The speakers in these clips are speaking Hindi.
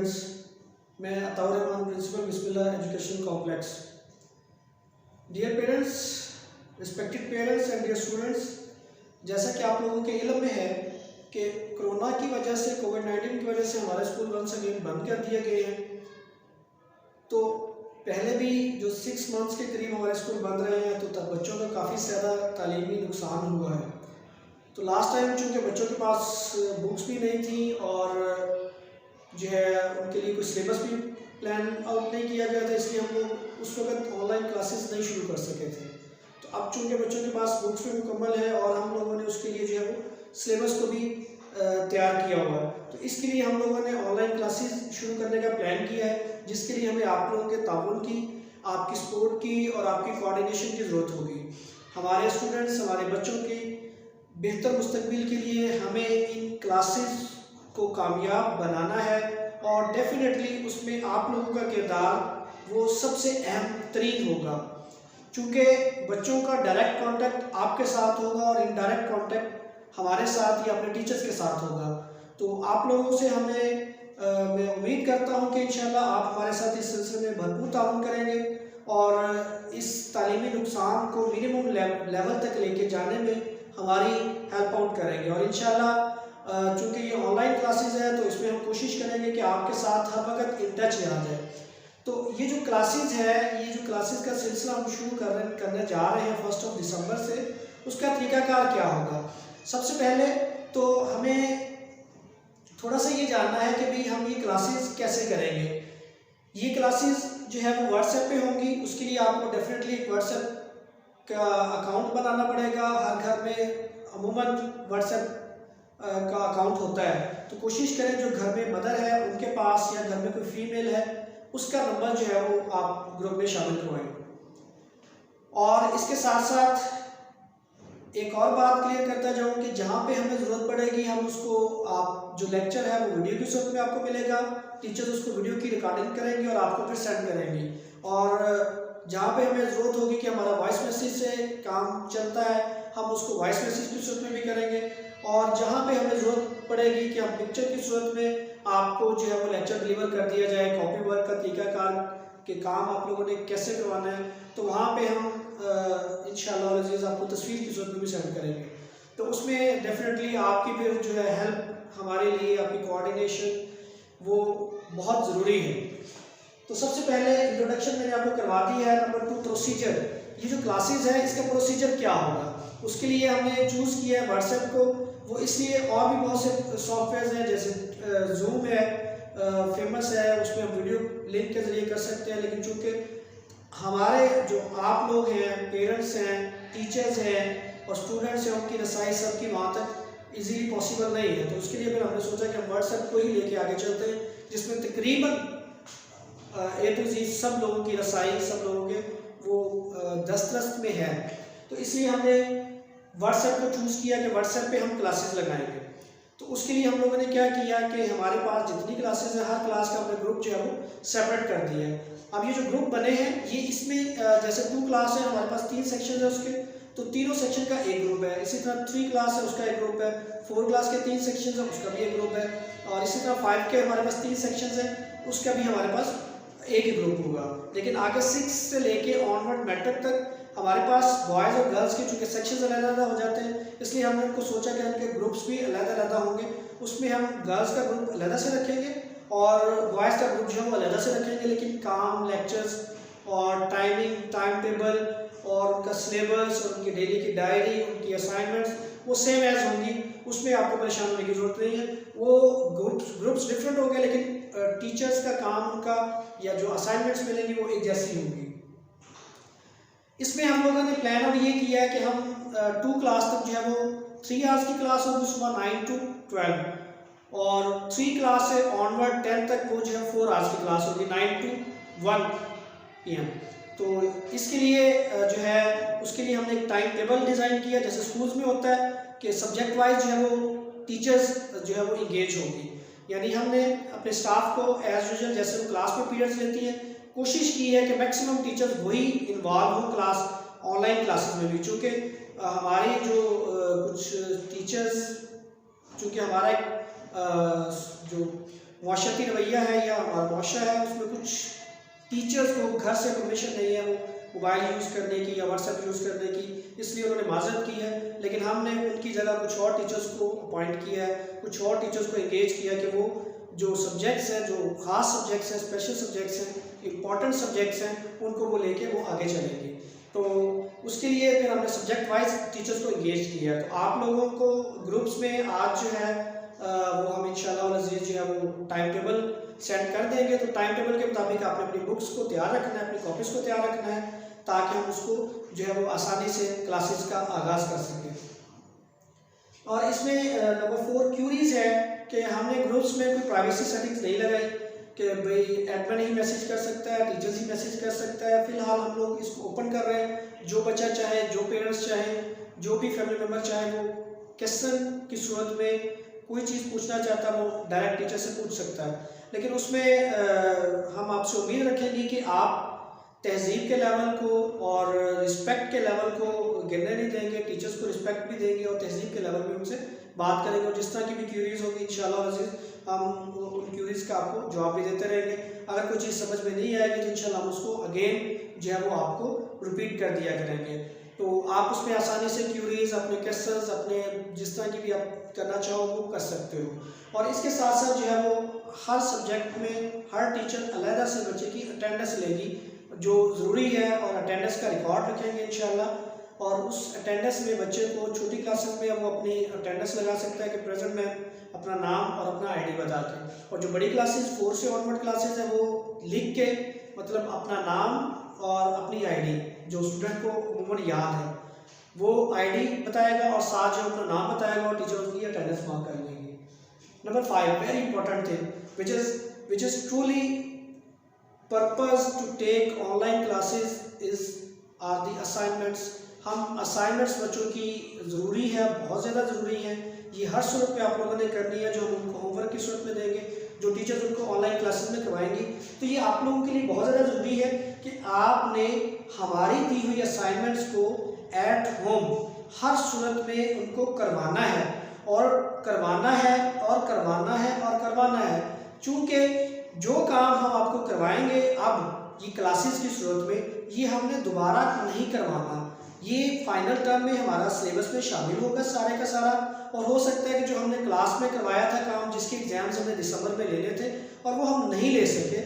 स्टूडेंट्स, मैं Ataur Rahman principal Bismillah education complex. Dear parents, respected parents and dear students, जैसा कि आप लोगों के इल्म में है कि कोरोना की वजह से, कोविड-19 की वजह से हमारे स्कूल वंस अगेन बंद कर दिए गए हैं। तो पहले भी जो 6 मंथ्स के करीब हमारे स्कूल बंद रहे हैं, तो तब बच्चों का काफ़ी ज़्यादा तालीमी नुकसान हुआ है। तो लास्ट टाइम चूँकि बच्चों के पास बुक्स भी नहीं थी और जो है उनके लिए कोई सिलेबस भी प्लान आउट नहीं किया गया था, इसलिए हम लोग उस वक्त ऑनलाइन क्लासेस नहीं शुरू कर सके थे। तो अब चूँकि बच्चों के पास बुक्स भी मुकम्मल है और हम लोगों ने उसके लिए जो है वो सिलेबस को भी तैयार किया हुआ है, तो इसके लिए हम लोगों ने ऑनलाइन क्लासेस शुरू करने का प्लान किया है, जिसके लिए हमें आप लोगों के ताउन की, आपकी सपोर्ट की और आपकी कोऑर्डिनेशन की ज़रूरत होगी। हमारे स्टूडेंट्स, हमारे बच्चों के बेहतर मुस्तकबिल के लिए हमें इन क्लासेस को कामयाब बनाना है और डेफिनेटली उसमें आप लोगों का किरदार वो सबसे अहम तरीन होगा, चूँकि बच्चों का डायरेक्ट कांटेक्ट आपके साथ होगा और इनडायरेक्ट कांटेक्ट हमारे साथ या अपने टीचर्स के साथ होगा। तो आप लोगों से मैं उम्मीद करता हूं कि इंशाल्लाह आप हमारे साथ इस सिलसिले में भरपूर ताउन करेंगे और इस तालीमी नुकसान को मिनिमम लेवल तक लेके जाने में हमारी हेल्प आउट करेंगे। और इंशाल्लाह चूँकि ये ऑनलाइन क्लासेस है, तो इसमें हम कोशिश करेंगे कि आपके साथ हर वक्त इन टच रहा जाए। तो ये जो क्लासेस है, ये जो क्लासेस का सिलसिला हम शुरू करने जा रहे हैं 1 दिसंबर से, उसका तरीकाकार क्या होगा। सबसे पहले तो हमें थोड़ा सा ये जानना है कि भाई हम ये क्लासेस कैसे करेंगे। ये क्लासेस जो है वो व्हाट्सएप पे होंगी। उसके लिए आपको डेफिनेटली एक व्हाट्सएप का अकाउंट बनाना पड़ेगा। हर घर में अमूमन व्हाट्सएप का अकाउंट होता है, तो कोशिश करें जो घर में मदर है उनके पास या घर में कोई फीमेल है उसका नंबर जो है वो आप ग्रुप में शामिल करवाएं। और इसके साथ साथ एक और बात क्लियर करता जाऊँ कि जहाँ पे हमें ज़रूरत पड़ेगी हम उसको, आप जो लेक्चर है वो वीडियो की सूरत में आपको मिलेगा, टीचर्स उसको वीडियो की रिकॉर्डिंग करेंगे और आपको फिर सेंड करेंगे। और जहाँ पे हमें ज़रूरत होगी कि हमारा वॉइस मैसेज से काम चलता है, हम उसको वॉइस मैसेज की सूरत में भी करेंगे। और जहाँ पे हमें ज़रूरत पड़ेगी कि हम पिक्चर की सूरत में आपको जो है वो लेक्चर डिलीवर कर दिया जाए, कॉपी वर्क का तरीकाकार के काम आप लोगों ने कैसे करवाना है, तो वहाँ पे हम इंशाअल्लाह अज़ीज़ आपको तस्वीर की सूरत में भी सेंड करेंगे। तो उसमें डेफिनेटली आपकी फिर जो है हेल्प हमारे लिए, आपकी कोऑर्डिनेशन वो बहुत ज़रूरी है। तो सबसे पहले इंट्रोडक्शन मैंने आपको करवा दी है। Number 2 procedure. ये जो क्लासेस है इसका प्रोसीजर क्या होगा, उसके लिए हमने चूज़ किया है व्हाट्सएप को। वो इसलिए, और भी बहुत से सॉफ्टवेयर हैं जैसे जूम है, फेमस है, उसमें हम वीडियो लिंक के ज़रिए कर सकते हैं, लेकिन चूँकि हमारे जो आप लोग हैं, पेरेंट्स हैं, टीचर्स हैं और स्टूडेंट्स हैं, उनकी रसाई सबकी वहाँ तक इजीली पॉसिबल नहीं है। तो उसके लिए फिर हमने सोचा कि हम व्हाट्सएप को ही लेके आगे चलते हैं, जिसमें तकरीबन A to Z सब लोगों की रसाई, सब लोगों के वो दस्तरस में है। तो इसलिए हमने व्हाट्सएप को चूज़ किया कि व्हाट्सएप पे हम क्लासेस लगाएंगे। तो उसके लिए हम लोगों ने क्या किया कि हमारे पास जितनी क्लासेस हैं, हर क्लास का हमने ग्रुप जो है वो सेपरेट कर दिया है। अब ये जो ग्रुप बने हैं, ये इसमें जैसे 2 क्लास है, हमारे पास 3 सेक्शन है उसके, तो तीनों सेक्शन का एक ग्रुप है। इसी तरह 3 क्लास है, उसका एक ग्रुप है। 4 क्लास के 3 सेक्शन है, उसका भी एक ग्रुप है। और इसी तरह 5 के हमारे पास 3 सेक्शन है, उसका भी हमारे पास एक ही ग्रुप होगा। लेकिन आगे 6 से लेके ऑनवर्ड मैट्रिक तक हमारे पास बॉयज़ और गर्ल्स के चूँकि सेक्शंस अलग-अलग हो जाते हैं, इसलिए हमने उनको सोचा कि उनके ग्रुप्स भी अलग-अलग होंगे। उसमें हम गर्ल्स का ग्रुप अलग से रखेंगे और बॉयज़ का ग्रुप जो है वो अलग से रखेंगे, लेकिन काम, लेक्चर्स और टाइमिंग, टाइम टेबल और उनका सिलेबस और उनकी डेली की डायरी, उनकी असाइनमेंट्स वो सेम एज होंगी। उसमें आपको परेशान होने की ज़रूरत नहीं है। वो ग्रुप्स डिफरेंट हो गए, लेकिन टीचर्स का काम, उनका या जो असाइनमेंट्स मिलेंगी वो एक जैसी होंगी। इसमें हम लोगों ने प्लान और ये किया है कि हम 2 क्लास तक जो है वो 3 आवर्स की क्लास होगी, सुबह 9 to 12, और 3 क्लास से ऑनवर्ड 10 तक वो जो है 4 आवर्स की क्लास होगी, 9 to 1 PM। तो इसके लिए जो है उसके लिए हमने एक टाइम टेबल डिज़ाइन किया, जैसे स्कूल्स में होता है कि सब्जेक्ट वाइज जो है वो टीचर्स जो है वो इंगेज होंगी। यानी हमने अपने स्टाफ को एज यूजुअल जैसे वो क्लास में पीरियड्स लेती है, कोशिश की है कि मैक्सिमम टीचर्स वही इन्वॉल्व हो क्लास ऑनलाइन क्लासेस में भी। चूँकि हमारी जो कुछ टीचर्स, चूँकि हमारा एक जो मुआशरती रवैया है या हमारा मुआशरा है, उसमें कुछ टीचर्स को घर से परमिशन नहीं है वो मोबाइल यूज़ करने की या व्हाट्सएप यूज़ करने की, इसलिए उन्होंने माजरत की है। लेकिन हमने उनकी जगह कुछ और टीचर्स को अपॉइंट किया है, कुछ और टीचर्स को इंगेज किया कि वो जो सब्जेक्ट्स हैं, जो ख़ास सब्जेक्ट्स हैं, स्पेशल सब्जेक्ट्स हैं, इम्पॉर्टेंट सब्जेक्ट्स हैं, उनको वो लेके वो आगे चलेंगे। तो उसके लिए फिर हमने सब्जेक्ट वाइज टीचर्स को इंगेज किया। तो आप लोगों को ग्रुप्स में आज जो है वो हम इंशाल्लाह अज़ीज़ जो है वो टाइम टेबल सेंड कर देंगे। तो टाइम टेबल के मुताबिक आपने अपनी बुक्स को तैयार रखना है, अपनी कॉपीज़ को तैयार रखना है, ताकि हम उसको जो है वो आसानी से क्लासेस का आगाज़ कर सकें। और इसमें नंबर 4 क्यूरीज है कि हमने ग्रुप्स में कोई प्राइवेसी सेटिंग्स नहीं लगाई कि भाई एडमिन ही मैसेज कर सकता है, टीचर्स ही मैसेज कर सकता है। फ़िलहाल हम लोग इसको ओपन कर रहे हैं, जो बच्चा चाहे, जो पेरेंट्स चाहे, जो भी फैमिली मेम्बर चाहे, वो क्वेश्चन की सूरत में कोई चीज़ पूछना चाहता है वो डायरेक्ट टीचर से पूछ सकता है। लेकिन उसमें हम आपसे उम्मीद रखेंगे कि आप तहजीब के लेवल को और रिस्पेक्ट के लेवल को गिरने नहीं देंगे, टीचर्स को रिस्पेक्ट भी देंगे और तहजीब के लेवल में उनसे बात करेंगे। और जिस तरह की भी क्यूरीज होगी इंशाल्लाह अज़ीज़ हम उन क्यूरीज का आपको जवाब भी देते रहेंगे। अगर कोई चीज़ समझ में नहीं आएगी तो इंशाल्लाह हम उसको अगेन जो है वो आपको रिपीट कर दिया करेंगे। तो आप उसमें आसानी से क्यूरीज, अपने क्वेश्चंस, अपने जिस तरह की भी आप करना चाहो वो कर सकते हो। और इसके साथ साथ जो है वो हर सब्जेक्ट में हर टीचर अलहदा से बच्चे की अटेंडेंस लेगी, जो ज़रूरी है, और अटेंडेंस का रिकॉर्ड रखेंगे इंशाल्लाह। और उस अटेंडेंस में बच्चे को छोटी क्लासेस में वो अपनी अटेंडेंस लगा सकता है कि प्रेजेंट में अपना नाम और अपना आईडी बता के। और जो बड़ी क्लासेस 4 से ऑनवर्ड क्लासेस है वो लिख के, मतलब अपना नाम और अपनी आईडी, जो स्टूडेंट को उम्र याद है वो आईडी बताएगा और साथ जो अपना नाम बताएगा और टीचर उसकी अटेंडेंस मार्क कर लेंगे। Number 5 very important thing which is truly purpose to take online classes is are the assignments. हम असाइनमेंट्स बच्चों की ज़रूरी है, बहुत ज़्यादा ज़रूरी है। ये हर सूरत में आप लोगों ने करनी है, जो हम उनको होमवर्क की सूरत में देंगे, जो टीचर्स उनको ऑनलाइन क्लासेस में करवाएंगी। तो ये आप लोगों के लिए बहुत ज़्यादा ज़रूरी है कि आपने हमारी दी हुई असाइनमेंट्स को एट होम हर सूरत में उनको करवाना है और करवाना है और करवाना है और करवाना है। चूँकि जो काम हम आपको करवाएंगे अब ये क्लासेस की सूरत में, ये हमने दोबारा नहीं करवाना। ये फाइनल टर्म में हमारा सिलेबस में शामिल होगा सारे का सारा। और हो सकता है कि जो हमने क्लास में करवाया था काम, जिसके एग्जाम्स हमने दिसंबर में लेने थे और वो हम नहीं ले सके,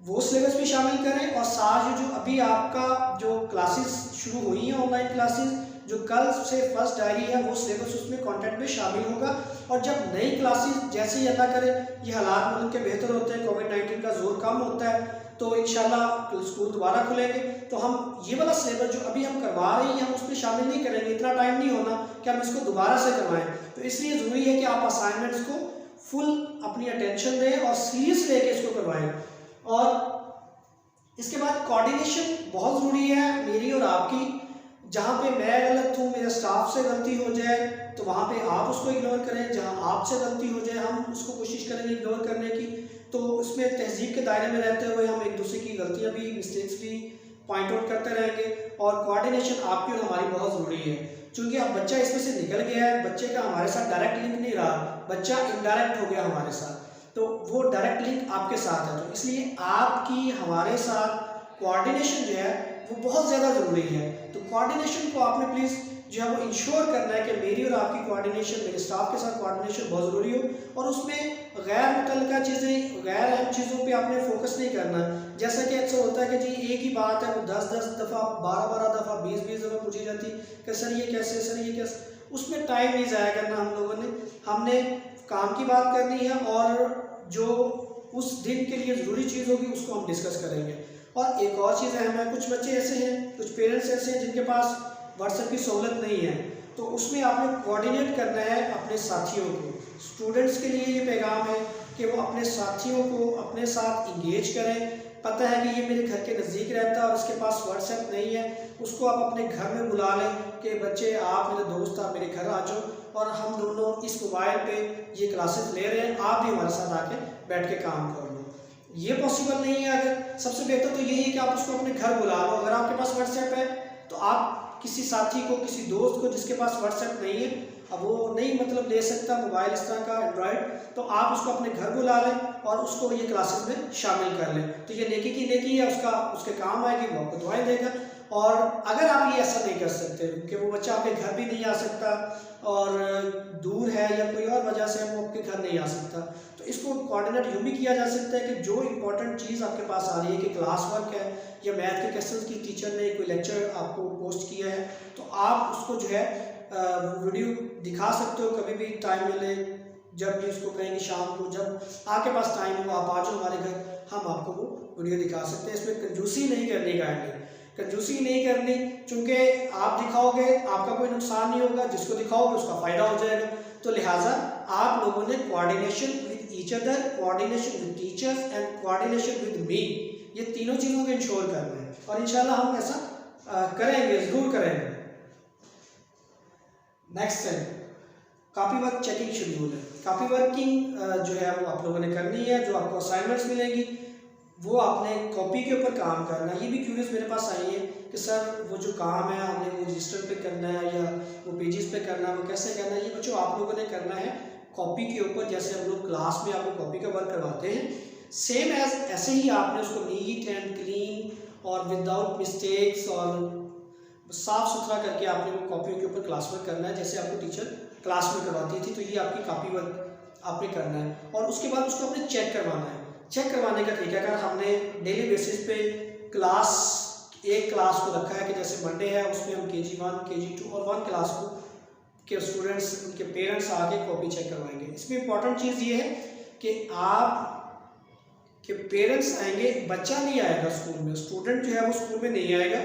वो सिलेबस में शामिल करें। और साथ ही जो अभी आपका जो क्लासेस शुरू हुई हैं ऑनलाइन क्लासेस, जो कल से फर्स्ट डायरी है, वो सिलेबस उसमें कंटेंट में शामिल होगा। और जब नई क्लासेस, जैसे ही अल्लाह करे ये हालात मुल्क के बेहतर होते हैं, कोविड-19 का जोर कम होता है, तो इंशाल्लाह स्कूल दोबारा खुलेंगे, तो हम ये वाला सिलेबस जो अभी हम करवा रहे हैं हम उसमें शामिल नहीं करेंगे। इतना टाइम नहीं होना कि हम इसको दोबारा से करवाएं। तो इसलिए ज़रूरी है कि आप असाइनमेंट्स को फुल अपनी अटेंशन दें और सीरियस लेके इसको करवाएं। और इसके बाद कोऑर्डिनेशन बहुत ज़रूरी है मेरी और आपकी। जहाँ पे मैं गलत हूँ, मेरे स्टाफ से गलती हो जाए, तो वहाँ पे आप उसको इग्नोर करें। जहाँ आपसे गलती हो जाए हम उसको कोशिश करेंगे इग्नोर करने की। तो उसमें तहजीब के दायरे में रहते हुए हम एक दूसरे की गलतियाँ भी, मिस्टेक्स भी पॉइंट आउट करते रहेंगे। और कोऑर्डिनेशन आपकी और हमारी बहुत ज़रूरी है, क्योंकि अब बच्चा इसमें से निकल गया है, बच्चे का हमारे साथ डायरेक्ट लिंक नहीं रहा, बच्चा इनडायरेक्ट हो गया हमारे साथ, तो वो डायरेक्ट लिंक आपके साथ है। तो इसलिए आपकी हमारे साथ कोऑर्डिनेशन जो है वो बहुत ज़्यादा ज़रूरी है। तो कोऑर्डिनेशन को आपने प्लीज़ जो है वो इंश्योर करना है कि मेरी और आपकी कोऑर्डिनेशन, मेरे स्टाफ के साथ कोऑर्डिनेशन बहुत ज़रूरी हो। और उसमें गैर मुतल्लिका चीज़ें, गैर अहम चीज़ों पे आपने फोकस नहीं करना। जैसा कि अक्सर होता है कि जी एक ही बात है वो 10-10 दफ़ा, 12-12 दफ़ा, 20-20 दफ़ा पूछी जाती कि सर ये कैसे, सर ये कैसे। उसमें टाइम नहीं ज़ाया करना हम लोगों ने। हमने काम की बात करनी है और जो उस दिन के लिए ज़रूरी चीज़ होगी उसको हम डिस्कस करेंगे। और एक और चीज़ अहम है, कुछ बच्चे ऐसे हैं, कुछ पेरेंट्स ऐसे हैं जिनके पास व्हाट्सएप की सहूलत नहीं है, तो उसमें आपने कोऑर्डिनेट करना है अपने साथियों को। स्टूडेंट्स के लिए ये पैगाम है कि वो अपने साथियों को अपने साथ इंगेज करें। पता है कि ये मेरे घर के नज़दीक रहता है और उसके पास व्हाट्सएप नहीं है, उसको आप अपने घर में बुला लें कि बच्चे आप मेरे दोस्त, आप मेरे घर आ जाओ और हम दोनों इस मोबाइल पे ये क्लासेस ले रहे हैं, आप भी हमारे साथ आके बैठ के काम कर लो। ये पॉसिबल नहीं है, अगर सबसे बेहतर तो यही है कि आप उसको अपने घर बुला लो। अगर आपके पास व्हाट्सएप है तो आप किसी साथी को, किसी दोस्त को जिसके पास व्हाट्सएप नहीं है, अब वो नहीं मतलब ले सकता मोबाइल इस तरह का एंड्रॉयड, तो आप उसको अपने घर बुला लें और उसको ये क्लासेस में शामिल कर लें। तो ये नेकी की नेकी है, उसके काम आएगी, वो आपको दुआएं देगा। और अगर आप ये ऐसा नहीं कर सकते कि वो बच्चा आपके घर भी नहीं आ सकता और दूर है या कोई और वजह से वो आपके घर नहीं आ सकता, तो इसको कोऑर्डिनेट यूँ भी किया जा सकता है कि जो इंपॉर्टेंट चीज़ आपके पास आ रही है कि क्लास वर्क है या मैथ के क्वेश्चन की टीचर ने कोई लेक्चर आपको पोस्ट किया है, तो आप उसको जो है वीडियो दिखा सकते हो कभी भी टाइम मिले, जब भी उसको कहेंगे शाम को, जब आपके पास टाइम हो आप आ जाओ हमारे घर, हम आपको वो वीडियो दिखा सकते हैं। इसमें कंजूसी नहीं करनी गाइडलाइन, कंजूसी नहीं करनी, चूँकि आप दिखाओगे आपका कोई नुकसान नहीं होगा, जिसको दिखाओगे उसका फ़ायदा हो जाएगा। तो लिहाजा आप लोगों ने coordination with each other, coordination with teachers and coordination with me, ये तीनों चीज़ों को इंश्योर करना है और इंशाल्लाह हम ऐसा करेंगे, ज़रूर करेंगे। नेक्स्ट है कॉपी वर्क चेकिंग शेड्यूल है। कॉपी वर्किंग जो है वो आप लोगों ने करनी है, जो आपको असाइनमेंट्स मिलेंगी वो आपने कॉपी के ऊपर काम करना है। ये भी क्यूरीज मेरे पास आई है कि सर वो जो काम है हमने वो रजिस्टर पे करना है या वो पेजेस पे करना है, वो कैसे करना है? ये बच्चों आप लोगों ने करना है कॉपी के ऊपर, जैसे हम लोग क्लास में आपको कॉपी का वर्क करवाते हैं, सेम एज ऐसे ही आपने उसको नीट एंड क्लीन और विदाउट मिस्टेक्स और साफ़ सुथरा करके आपने वो कॉपी के ऊपर क्लास वर्क करना है, जैसे आपको टीचर क्लास में करवाती थी। तो ये आपकी कॉपी वर्क आपने करना है और उसके बाद उसको आपने चेक करवाना है। चेक करवाने का तरीका अगर हमने डेली बेसिस पे एक क्लास को रखा है कि जैसे मंडे है उसमें हम KG1, KG2 और 1 क्लास को के स्टूडेंट्स उनके पेरेंट्स आके कॉपी चेक करवाएंगे। इसमें इंपॉर्टेंट चीज़ ये है कि आप के पेरेंट्स आएंगे, बच्चा नहीं आएगा स्कूल में, स्टूडेंट जो है वो स्कूल में नहीं आएगा,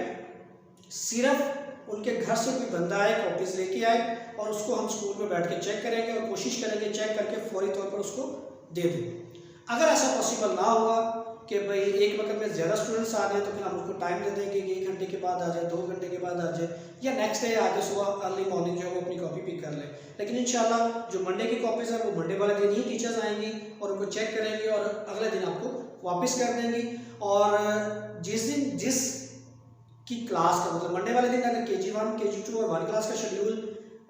सिर्फ उनके घर से कोई बंदा आए कॉपीज लेके आए और उसको हम स्कूल में बैठ के चेक करेंगे और कोशिश करेंगे चेक करके फौरी तौर पर उसको दे दें। अगर ऐसा पॉसिबल ना हुआ कि भाई एक वक्त में ज़्यादा स्टूडेंट्स आ रहे हैं तो फिर हम उसको टाइम दे देंगे कि 1 घंटे के बाद आ जाए, 2 घंटे के बाद आ जाए, या नेक्स्ट डे आके सुबह अर्ली मॉर्निंग जो है वो अपनी कॉपी पिक कर लें। लेकिन इंशाल्लाह जो मंडे की कॉपीज़ है वो मंडे वाले दिन ही टीचर्स आएंगी और उनको चेक करेंगी और अगले दिन आपको वापस कर देंगी। और जिस की क्लास का मतलब मंडे वाले दिन अगर KG1, KG2 और 1 क्लास का शेड्यूल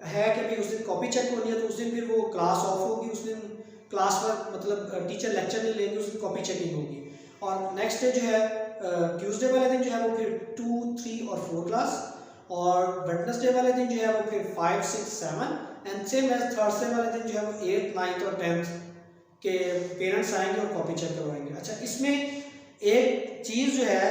है कि भाई उस दिन कॉपी चेक होनी है तो उस दिन फिर वो क्लास ऑफ होगी, उस दिन क्लास वर्क मतलब टीचर लेक्चर नहीं लेंगे, उस दिन कॉपी चेकिंग होगी। और नेक्स्ट डे जो है ट्यूसडे वाले दिन जो है वो फिर 2, 3 और 4 क्लास, और वेडनेसडे वाले दिन जो है वो फिर 5, 6, 7 एंड सेम एज थर्सडे वाले दिन जो है वो 8, 9 और 10 के पेरेंट्स आएंगे और कॉपी चेक करवाएंगे। अच्छा, इसमें एक चीज़ जो है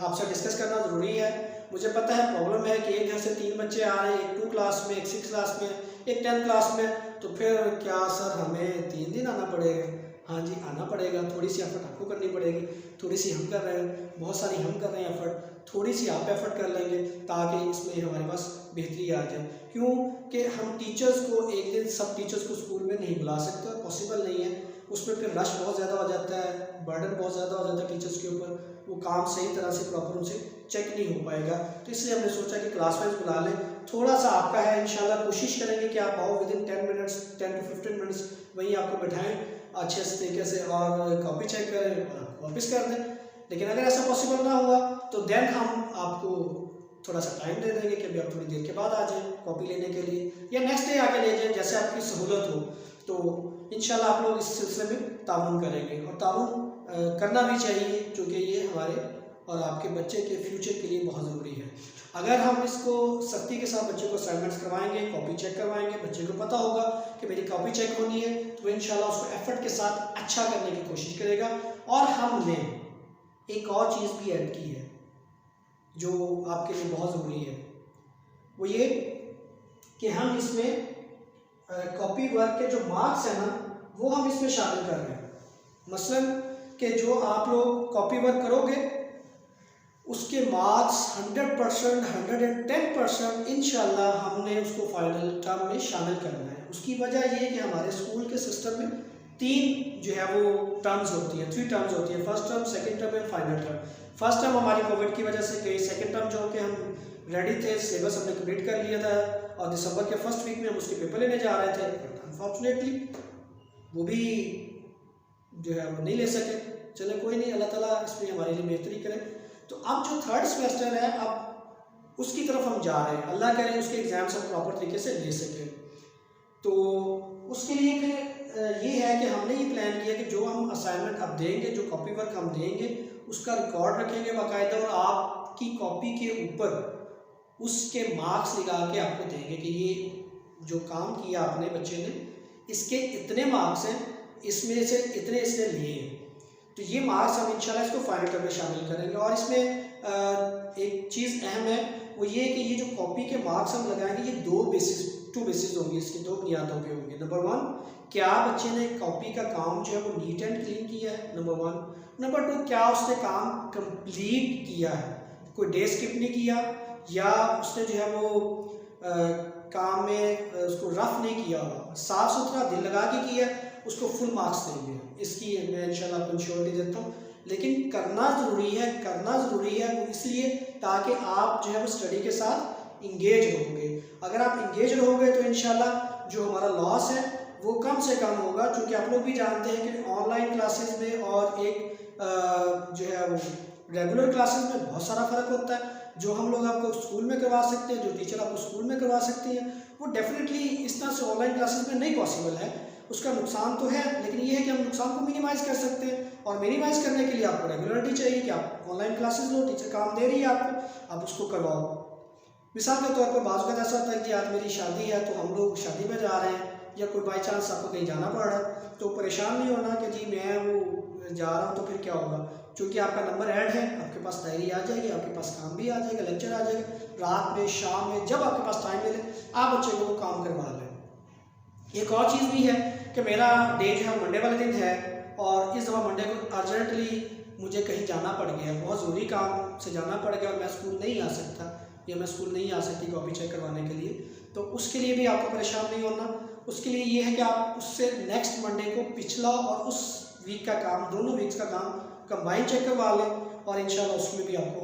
आपसे डिस्कस करना ज़रूरी है। मुझे पता है प्रॉब्लम है कि एक घर से 3 बच्चे आ रहे हैं, एक 2 क्लास में, एक 6 क्लास में, एक 10 क्लास में, तो फिर क्या सर हमें 3 दिन आना पड़ेगा? हाँ जी, आना पड़ेगा। थोड़ी सी एफर्ट आपको करनी पड़ेगी, थोड़ी सी हम कर रहे हैं, बहुत सारी हम कर रहे हैं एफर्ट, थोड़ी सी आप एफर्ट कर लेंगे ताकि इसमें हमारे पास बेहतरी आ जाए। क्यों कि हम टीचर्स को एक दिन सब टीचर्स को स्कूल में नहीं बुला सकते और पॉसिबल नहीं है, उसमें फिर रश बहुत ज़्यादा हो जाता है, बर्डन बहुत ज़्यादा हो जाता है टीचर्स के ऊपर, वो काम सही तरह से प्रॉपर उनसे चेक नहीं हो पाएगा। तो इसलिए हमने सोचा कि क्लास वाइज बुला लें, थोड़ा सा आपका है, इंशाल्लाह कोशिश करेंगे कि आप आओ विदिन 10 मिनट्स, 10 to 15 मिनट्स वहीं आपको बैठाएं अच्छे तरीके से और कॉपी चेक करें और वापस कर दें। लेकिन अगर ऐसा पॉसिबल ना हुआ तो देन हम आपको थोड़ा सा टाइम दे देंगे कि अभी आप थोड़ी देर के बाद आ जाएं कॉपी लेने के लिए, या नेक्स्ट डे आके ले जाएं, जैसे आपकी सहूलत हो। तो इंशाल्लाह आप लोग इस सिलसिले में ताउन करेंगे और ताउन करना भी चाहिए, क्योंकि ये हमारे और आपके बच्चे के फ्यूचर के लिए बहुत ज़रूरी है। अगर हम इसको सख्ती के साथ बच्चे को असाइनमेंट्स करवाएंगे, कॉपी चेक करवाएंगे, बच्चे को पता होगा कि मेरी कॉपी चेक होनी है, तो इंशाल्लाह उसको एफर्ट के साथ अच्छा करने की कोशिश करेगा। और हमने एक और चीज़ भी ऐड की है जो आपके लिए बहुत ज़रूरी है, वो ये कि हम इसमें कॉपी वर्क के जो मार्क्स हैं ना वो हम इसमें शामिल कर रहे हैं। मसलन कि जो आप लोग कॉपी वर्क करोगे उसके मार्क्स 100%, 110% इंशाल्लाह हमने उसको फाइनल टर्म में शामिल करना है। उसकी वजह ये है कि हमारे स्कूल के सिस्टम में 3 जो है वो टर्म्स होती हैं, 3 टर्म्स होती हैं, first term, second term and final term. First term हमारी कोविड की वजह से गई, सेकेंड टर्म जो कि हम रेडी थे, सिलेबस हमने कंप्लीट कर लिया था और दिसंबर के फर्स्ट वीक में हम उसके पेपर लेने जा रहे थे, बट अनफॉर्चुनेटली वो भी जो है वो नहीं ले सके। चले कोई नहीं, अल्लाह ताला इसमें हमारे लिए बेहतरी करे। तो अब जो थर्ड सेमेस्टर है अब उसकी तरफ हम जा रहे हैं, अल्लाह करे उसके एग्ज़ाम्स हम प्रॉपर तरीके से ले सकें। तो उसके लिए फिर ये है कि हमने ये प्लान किया कि जो हम असाइनमेंट अब देंगे, जो कॉपी वर्क हम देंगे, उसका रिकॉर्ड रखेंगे बाकायदा, और आपकी कॉपी के ऊपर उसके मार्क्स लगा के आपको देंगे कि ये जो काम किया आपने बच्चे ने, इसके इतने मार्क्स हैं, इसमें से इतने इसने लिए हैं। तो ये मार्क्स हम इंशाल्लाह इसको फाइनल टर्म में शामिल करेंगे। और इसमें एक चीज़ अहम है, वो ये कि ये जो कॉपी के मार्क्स हम लगाएंगे, ये टू बेसिस होंगे, इसकी दो बुनियादों पे होंगे। नंबर 1, क्या बच्चे ने कॉपी का काम जो है वो नीट एंड क्लीन किया है, नंबर 1। नंबर 2, क्या उसने काम कंप्लीट किया है, कोई डे स्किप नहीं किया, या उसने जो है वो काम में उसको रफ नहीं किया हुआ, साफ़ सुथरा दिल लगा के किया, उसको फुल मार्क्स देंगे। इसकी मैं इंशाल्लाह आपको श्योरिटी देता हूँ। लेकिन करना ज़रूरी है वो इसलिए ताकि आप जो है वो स्टडी के साथ इंगेज रहोगे। अगर आप इंगेज रहोगे तो इंशाल्लाह जो हमारा लॉस है वो कम से कम होगा, क्योंकि आप लोग भी जानते हैं कि ऑनलाइन क्लासेस में और एक जो है वो रेगुलर क्लासेस में बहुत सारा फ़र्क होता है। जो हम लोग आपको स्कूल में करवा सकते हैं, जो टीचर आपको स्कूल में करवा सकती हैं, वो डेफिनेटली इस तरह से ऑनलाइन क्लासेस में नहीं पॉसिबल है। उसका नुकसान तो है, लेकिन ये है कि हम नुकसान को मिनिमाइज़ कर सकते हैं, और मिनिमाइज़ करने के लिए आपको रेगुलरिटी चाहिए कि आप ऑनलाइन क्लासेस लो, टीचर काम दे रही है आपको, आप उसको करवाओ। मिसाल के तौर पर बाज़ वक़्त ऐसा होता है कि आज मेरी शादी है, तो हम लोग शादी में जा रहे हैं, या कोई बाई चांस आपको कहीं जाना पड़ रहा है, तो परेशान नहीं होना कि जी मैं वो जा रहा हूँ तो फिर क्या होगा, क्योंकि आपका नंबर ऐड है, आपके पास डायरी आ जाएगी, आपके पास काम भी आ जाएगा, लेक्चर आ जाएगा, रात में शाम में जब आपके पास टाइम मिले आप बच्चे को वो काम करवा लें। एक और चीज़ भी है कि मेरा डे जो है मंडे वाले दिन है, और इस दफ़ा मंडे को अर्जेंटली मुझे कहीं जाना पड़ गया, बहुत ज़रूरी काम से जाना पड़ गया, और मैं स्कूल नहीं आ सकता, या मैं स्कूल नहीं आ सकती कॉपी चेक करवाने के लिए। तो उसके लिए भी आपको परेशान नहीं होना। उसके लिए ये है कि आप उससे नेक्स्ट मंडे को पिछला और उस वीक का काम, दोनों वीक्स का काम कंबाइन चेक करवा लें, और इंशाल्लाह उसमें भी आपको